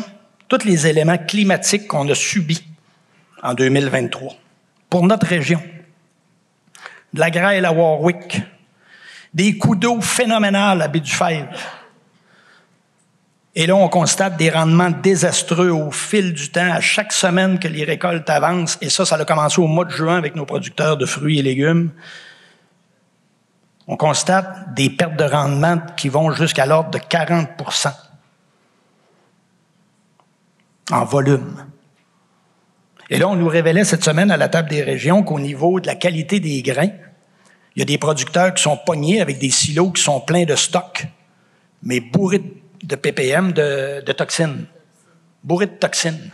L: tous les éléments climatiques qu'on a subis en 2023 pour notre région. De la grêle à Warwick, des coups d'eau phénoménales à Baie-du-Fèvre. Et là, on constate des rendements désastreux au fil du temps, à chaque semaine que les récoltes avancent. Et ça a commencé au mois de juin avec nos producteurs de fruits et légumes. On constate des pertes de rendement qui vont jusqu'à l'ordre de 40 % en volume. Et là, on nous révélait cette semaine à la table des régions qu'au niveau de la qualité des grains, Il y a des producteurs qui sont pognés avec des silos qui sont pleins de stock, mais bourrés de ppm, de toxines. Bourrés de toxines.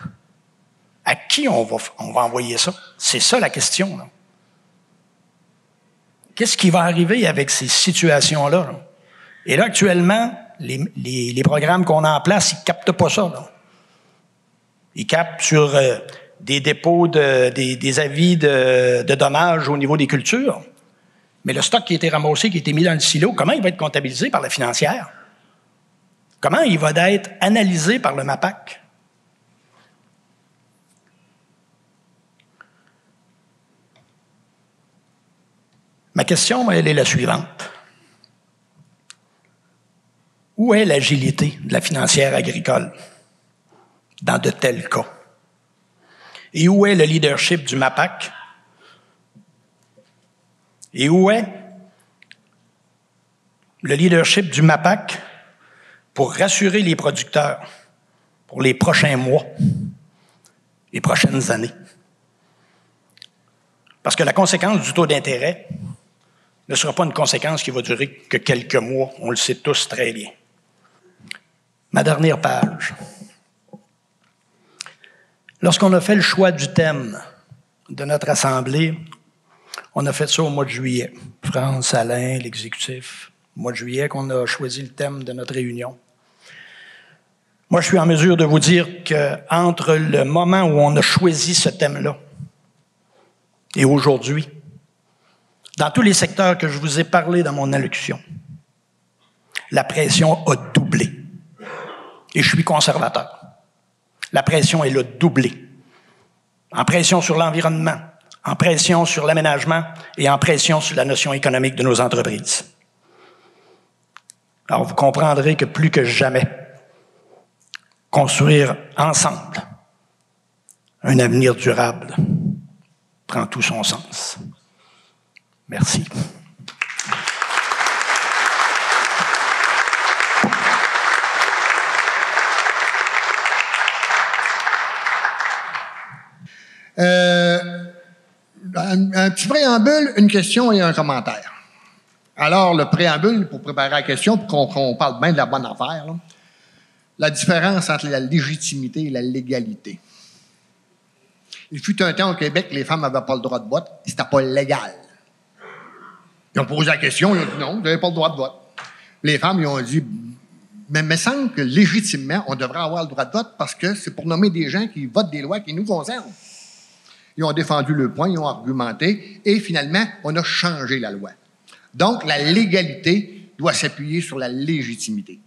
L: À qui on va envoyer ça? C'est ça la question, là. Qu'est-ce qui va arriver avec ces situations-là? Là? Et là, actuellement, les programmes qu'on a en place, ils ne captent pas ça. Là. Ils captent sur des dépôts, des avis de dommages au niveau des cultures. Mais le stock qui a été ramassé, qui a été mis dans le silo, comment il va être comptabilisé par la financière? Comment il va être analysé par le MAPAC? Ma question, elle est la suivante. Où est l'agilité de la financière agricole dans de tels cas? Et où est le leadership du MAPAC? Et où est le leadership du MAPAC pour rassurer les producteurs pour les prochains mois, les prochaines années? Parce que la conséquence du taux d'intérêt ne sera pas une conséquence qui va durer que quelques mois, on le sait tous très bien. Ma dernière page. Lorsqu'on a fait le choix du thème de notre assemblée, on a fait ça au mois de juillet. France, Alain, l'exécutif, au mois de juillet qu'on a choisi le thème de notre réunion. Moi, je suis en mesure de vous dire qu'entre le moment où on a choisi ce thème-là et aujourd'hui, dans tous les secteurs que je vous ai parlé dans mon allocution, la pression a doublé. Et je suis conservateur. La pression, elle a doublé. En pression sur l'environnement, en pression sur l'aménagement et en pression sur la notion économique de nos entreprises. Alors, vous comprendrez que plus que jamais, construire ensemble un avenir durable prend tout son sens. Merci.
O: Un petit préambule, une question et un commentaire. Alors, le préambule, pour préparer la question, pour qu'on parle bien de la bonne affaire, là, la différence entre la légitimité et la légalité. Il fut un temps au Québec, les femmes n'avaient pas le droit de vote, c'était pas légal. Ils ont posé la question, ils ont dit non, vous n'avez pas le droit de vote. Les femmes, ils ont dit, mais il me semble que légitimement, on devrait avoir le droit de vote parce que c'est pour nommer des gens qui votent des lois qui nous concernent. Ils ont défendu le point, ils ont argumenté, et finalement, on a changé la loi. Donc, la légalité doit s'appuyer sur la légitimité.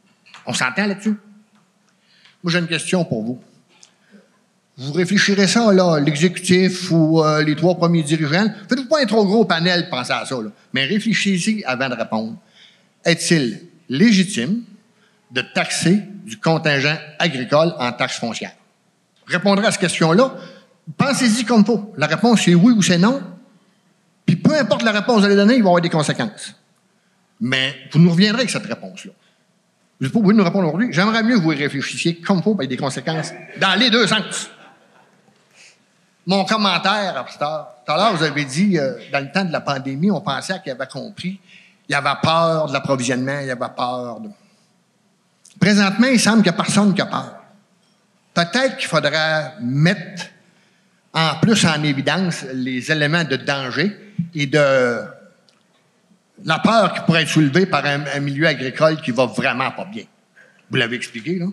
O: On s'entend là-dessus? Moi, j'ai une question pour vous. Vous réfléchirez ça, là, l'exécutif ou les trois premiers dirigeants. Faites-vous pas un trop gros panel pour penser à ça, là. Mais réfléchissez avant de répondre. Est-il légitime de taxer du contingent agricole en taxe foncière? Je répondrai à cette question-là. Pensez-y comme il faut. La réponse, c'est oui ou c'est non. Puis peu importe la réponse que vous allez donner, il va y avoir des conséquences. Mais vous nous reviendrez avec cette réponse-là. Vous n'êtes pas obligé de nous répondre aujourd'hui. J'aimerais mieux que vous y réfléchissiez comme il faut, avec des conséquences dans les deux sens. Mon commentaire, à tout à l'heure, vous avez dit, dans le temps de la pandémie, on pensait qu'il avait compris. Il y avait peur de l'approvisionnement, il y avait peur de... Présentement, il semble qu'il n'y a personne qui a peur. Peut-être qu'il faudrait mettre en plus en évidence les éléments de danger et de la peur qui pourrait être soulevée par un milieu agricole qui va vraiment pas bien. Vous l'avez expliqué, là.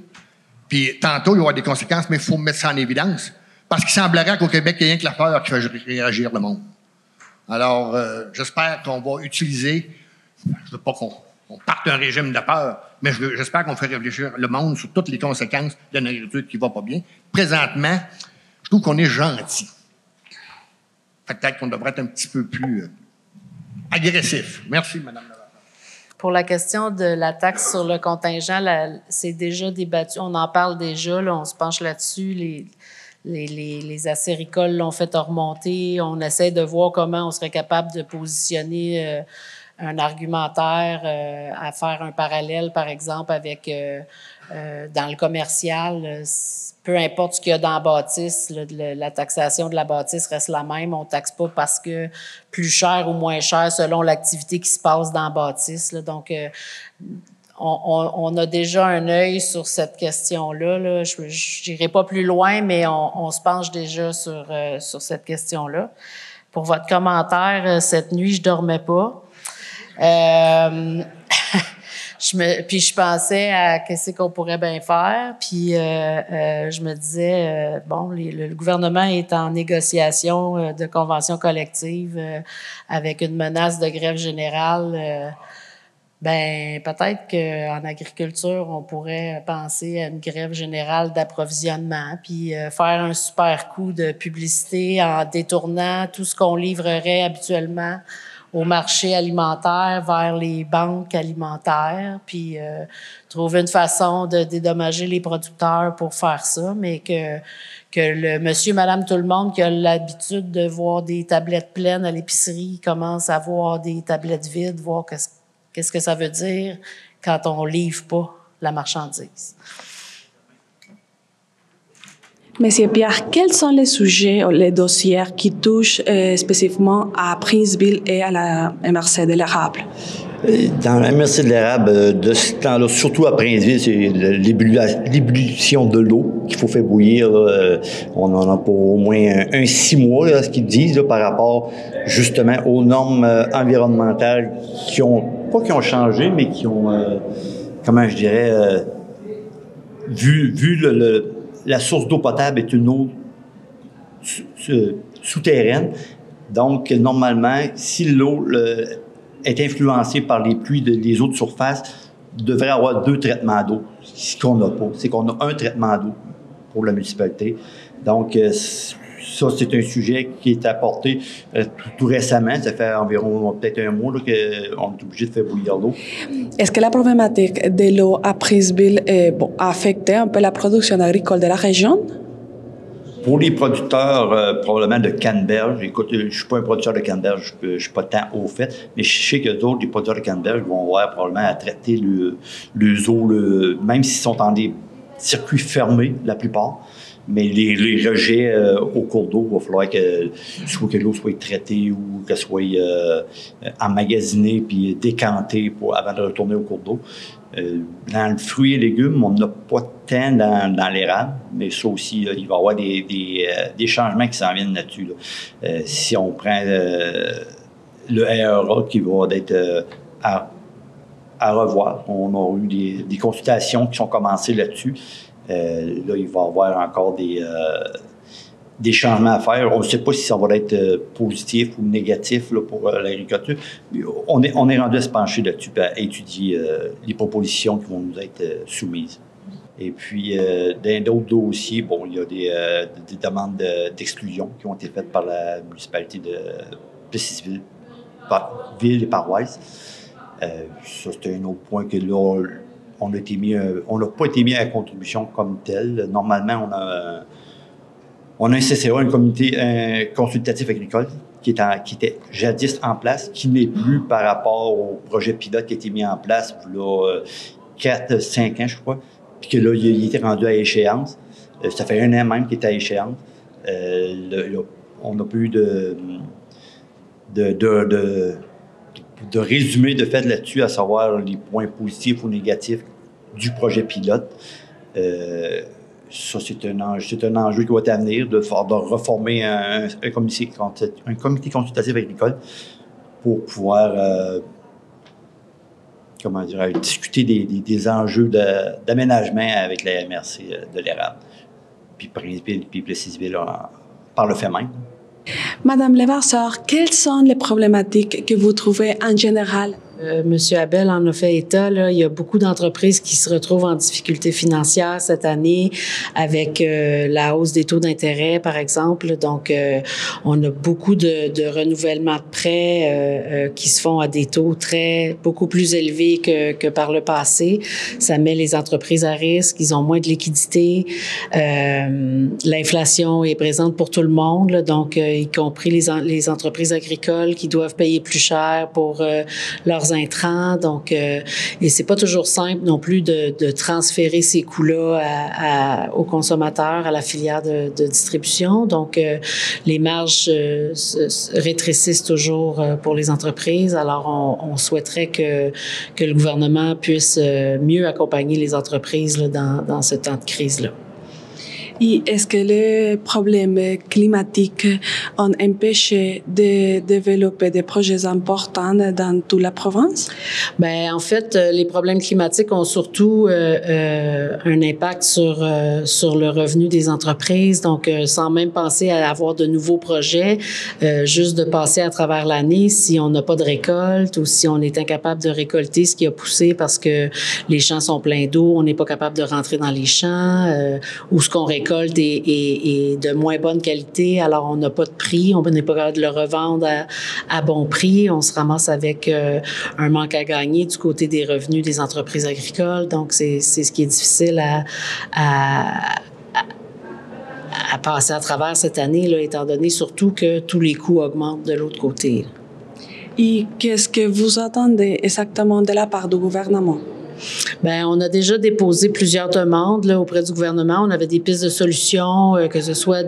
O: Puis tantôt, il y aura des conséquences, mais il faut mettre ça en évidence. Parce qu'il semblerait qu'au Québec, il n'y a rien que la peur qui fait réagir le monde. Alors, j'espère qu'on va utiliser, je ne veux pas qu'on parte d'un régime de peur, mais j'espère qu'on fait réfléchir le monde sur toutes les conséquences d'une agriculture qui ne va pas bien. Présentement, je trouve qu'on est gentil. Peut-être qu'on devrait être un petit peu plus agressif. Merci, Mme la...
P: Pour la question de la taxe sur le contingent, c'est déjà débattu. On en parle déjà, là, on se penche là-dessus. Les acéricoles l'ont fait remonter. On essaie de voir comment on serait capable de positionner un argumentaire à faire un parallèle, par exemple, avec dans le commercial, peu importe ce qu'il y a dans la bâtisse, la taxation de la bâtisse reste la même. On ne taxe pas parce que plus cher ou moins cher selon l'activité qui se passe dans la bâtisse. Là. Donc, on a déjà un œil sur cette question-là. Là. Je n'irai pas plus loin, mais on se penche déjà sur cette question-là. Pour votre commentaire, cette nuit, je dormais pas. Puis je pensais à qu'est-ce qu'on pourrait bien faire. Puis je me disais, bon, le gouvernement est en négociation de convention collective avec une menace de grève générale. Ben peut-être qu'en agriculture, on pourrait penser à une grève générale d'approvisionnement, puis faire un super coup de publicité en détournant tout ce qu'on livrerait habituellement au marché alimentaire vers les banques alimentaires, puis trouver une façon de dédommager les producteurs pour faire ça, mais que le monsieur, madame, tout le monde qui a l'habitude de voir des tablettes pleines à l'épicerie commence à voir des tablettes vides, voir qu'est-ce que ça veut dire quand on livre pas la marchandise.
A: Monsieur Pierre, quels sont les sujets ou les dossiers qui touchent spécifiquement à Princeville et à la MRC de l'érable?
Q: Dans la MRC de l'érable, de ce temps-là, surtout à Princeville, c'est l'ébullition de l'eau qu'il faut faire bouillir. Là. On en a pour au moins 6 mois, là, ce qu'ils disent là, par rapport justement aux normes environnementales qui ont changé, mais qui ont, comment je dirais, vu la source d'eau potable est une eau souterraine. Donc, normalement, si l'eau est influencée par les pluies des eaux de surface, il devrait avoir 2 traitements d'eau. Ce qu'on n'a pas, c'est qu'on a un traitement d'eau pour la municipalité. Donc, ça, c'est un sujet qui est apporté tout récemment. Ça fait environ peut-être un mois qu'on est obligé de faire bouillir l'eau.
A: Est-ce que la problématique de l'eau à Princeville a affecté un peu la production agricole de la région?
Q: Pour les producteurs, probablement de canneberge, écoute, je ne suis pas un producteur de canneberge, je ne suis pas tant au fait, mais je sais que d'autres, les producteurs de canneberge vont avoir probablement à traiter les eaux, même s'ils sont dans des circuits fermés, la plupart. Mais les rejets au cours d'eau, il va falloir que l'eau soit traitée ou qu'elle soit emmagasinée puis décantée avant de retourner au cours d'eau. Dans le fruit et légumes, on n'a pas tant dans l'érable, mais ça aussi, il va y avoir des changements qui s'en viennent là-dessus. Là. Si on prend le RRA qui va être à revoir, on a eu des consultations qui sont commencées là-dessus. Là, il va y avoir encore des changements à faire. On ne sait pas si ça va être positif ou négatif là, pour l'agriculture. On est rendu à se pencher là-dessus et à étudier les propositions qui vont nous être soumises. Et puis, dans d'autres dossiers, bon, il y a des demandes d'exclusion qui ont été faites par la municipalité de Plessisville, par ville et paroisse. Ça, c'est un autre point que là, on n'a pas été mis à contribution comme tel. Normalement, on a un CCA, un comité consultatif agricole, qui était jadis en place, qui n'est plus par rapport au projet pilote qui a été mis en place il y a 4-5 ans, je crois, puis que là, il était rendu à échéance. Ça fait 1 an même qu'il est à échéance. On n'a plus de résumé de fait là-dessus, à savoir les points positifs ou négatifs du projet pilote. Ça, c'est un enjeu qui va être à venir, de reformer un comité consultatif agricole pour pouvoir discuter des enjeux d'aménagement avec la MRC de l'érable. Puis Princeville, puis Plessisville par le fait même.
A: Madame Levasseur, quelles sont les problématiques que vous trouvez en général
P: Monsieur Abel en a fait état. Là, il y a beaucoup d'entreprises qui se retrouvent en difficulté financière cette année avec la hausse des taux d'intérêt, par exemple. Donc, on a beaucoup de renouvellement de prêts qui se font à des taux beaucoup plus élevés que par le passé. Ça met les entreprises à risque. Ils ont moins de liquidité. L'inflation est présente pour tout le monde, là, donc y compris les entreprises agricoles qui doivent payer plus cher pour leurs intrants. Donc, et c'est pas toujours simple non plus de transférer ces coûts-là aux consommateurs, à la filière de distribution. Donc, les marges rétrécissent toujours pour les entreprises. Alors, on souhaiterait que le gouvernement puisse mieux accompagner les entreprises là, dans ce temps de crise-là.
A: Et est-ce que les problèmes climatiques ont empêché de développer des projets importants dans toute la province?
P: Ben, en fait, les problèmes climatiques ont surtout un impact sur le revenu des entreprises. Donc, sans même penser à avoir de nouveaux projets, juste de passer à travers l'année, si on n'a pas de récolte ou si on est incapable de récolter ce qui a poussé parce que les champs sont pleins d'eau, on n'est pas capable de rentrer dans les champs, ou ce qu'on récolte est de moins bonne qualité, alors on n'a pas de prix, on n'est pas capable de le revendre à bon prix, on se ramasse avec un manque à gagner du côté des revenus des entreprises agricoles. Donc, c'est ce qui est difficile à passer à travers cette année, là, étant donné surtout que tous les coûts augmentent de l'autre côté.
A: Et qu'est-ce que vous attendez exactement de la part du gouvernement?
P: Ben, on a déjà déposé plusieurs demandes là, auprès du gouvernement. On avait des pistes de solutions, que ce soit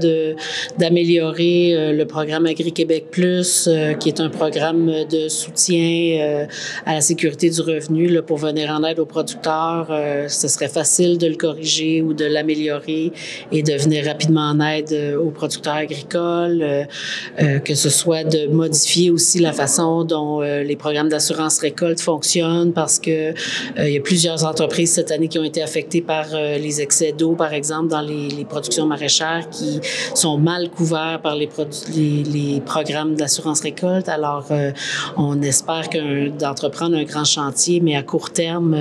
P: d'améliorer le programme Agri-Québec Plus, qui est un programme de soutien à la sécurité du revenu là, pour venir en aide aux producteurs. Ce serait facile de le corriger ou de l'améliorer et de venir rapidement en aide aux producteurs agricoles. Que ce soit de modifier aussi la façon dont les programmes d'assurance récolte fonctionnent, parce que il y a plusieurs entreprises cette année qui ont été affectées par les excès d'eau, par exemple, dans les productions maraîchères qui sont mal couverts par les programmes d'assurance récolte. Alors, on espère d'entreprendre un grand chantier, mais à court terme,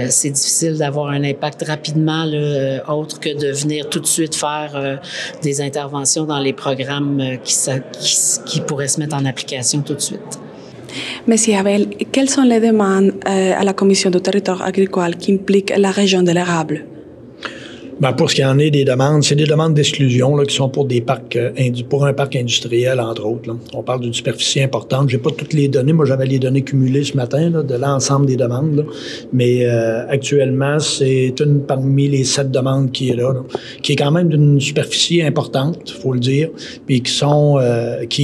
P: c'est difficile d'avoir un impact rapidement, là, autre que de venir tout de suite faire des interventions dans les programmes qui pourraient se mettre en application tout de suite.
A: Monsieur Abel, quelles sont les demandes à la Commission du territoire agricole qui impliquent la région de l'érable?
L: Ben, pour ce qui en est des demandes, c'est des demandes d'exclusion là, qui sont pour des parcs pour un parc industriel, entre autres. Là. On parle d'une superficie importante. J'ai pas toutes les données. Moi, j'avais les données cumulées ce matin là, de l'ensemble des demandes. Là. Mais actuellement, c'est une parmi les 7 demandes qui est là, qui est quand même d'une superficie importante, faut le dire, puis qui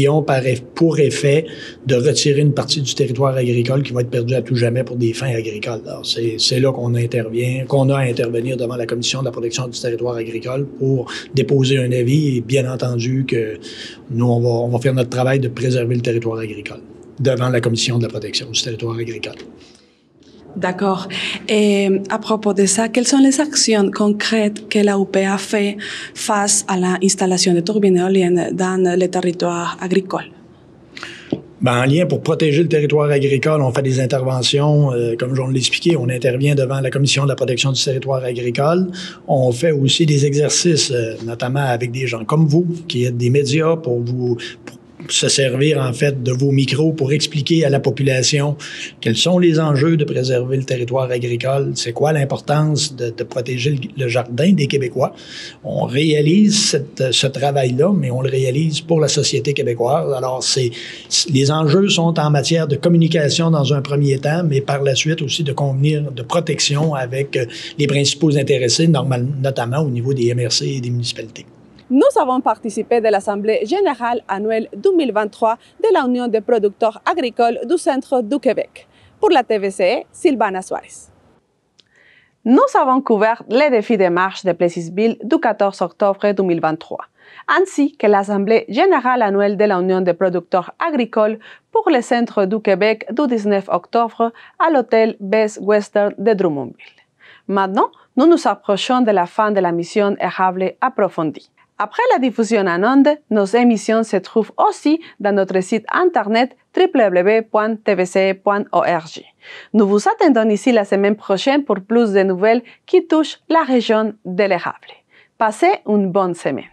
L: ont pour effet de retirer une partie du territoire agricole qui va être perdu à tout jamais pour des fins agricoles. Alors, c'est là qu'on a à intervenir devant la Commission de la protection du territoire agricole pour déposer un avis et bien entendu que nous, on va faire notre travail de préserver le territoire agricole devant la Commission de la protection du territoire agricole.
A: D'accord. Et à propos de ça, quelles sont les actions concrètes que la UP a fait face à l'installation de turbines éoliennes dans le territoire agricole?
L: Ben, en lien pour protéger le territoire agricole, on fait des interventions, comme je l'ai expliqué, on intervient devant la Commission de la protection du territoire agricole. On fait aussi des exercices, notamment avec des gens comme vous, qui êtes des médias, pour se servir en fait de vos micros pour expliquer à la population quels sont les enjeux de préserver le territoire agricole, c'est quoi l'importance de protéger le jardin des Québécois. On réalise ce travail-là, mais on le réalise pour la société québécoise. Alors, les enjeux sont en matière de communication dans un premier temps, mais par la suite aussi de convenir de protection avec les principaux intéressés, notamment au niveau des MRC et des municipalités.
A: Nous avons participé de l'Assemblée générale annuelle 2023 de la Union des producteurs agricoles du centre du Québec. Pour la TVC, Sylvana Suarez. Nous avons couvert les défis de marche de Plessisville du 14 octobre 2023, ainsi que l'Assemblée générale annuelle de la Union des producteurs agricoles pour le centre du Québec du 19 octobre à l'hôtel Best Western de Drummondville. Maintenant, nous nous approchons de la fin de la mission Érable approfondie. Après la diffusion en ondes, nos émissions se trouvent aussi dans notre site internet www.tvc.org. Nous vous attendons ici la semaine prochaine pour plus de nouvelles qui touchent la région de l'érable. Passez une bonne semaine.